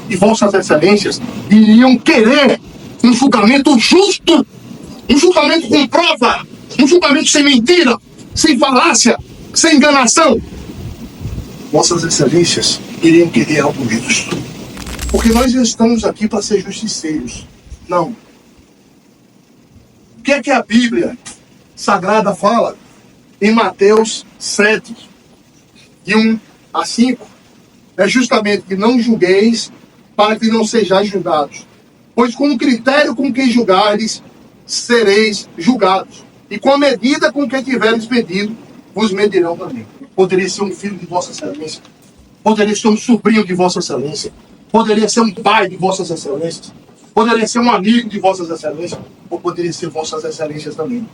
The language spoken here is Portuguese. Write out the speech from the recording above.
e vossas excelências iriam querer um julgamento justo, um julgamento com prova, um julgamento sem mentira, sem falácia, sem enganação. Vossas excelências iriam querer algo justo. Porque nós estamos aqui para ser justiceiros. Não. O que é que a Bíblia Sagrada fala em Mateus 7, de 1 a 5? É justamente que não julgueis para que não sejais julgados. Pois com o critério com que julgardes, sereis julgados. E com a medida com que tiveres medido, vos medirão também. Poderia ser um filho de vossa excelência. Poderia ser um sobrinho de vossa excelência. Poderia ser um pai de vossas excelências. Poderia ser um amigo de vossas excelências. Ou poderia ser vossas excelências também.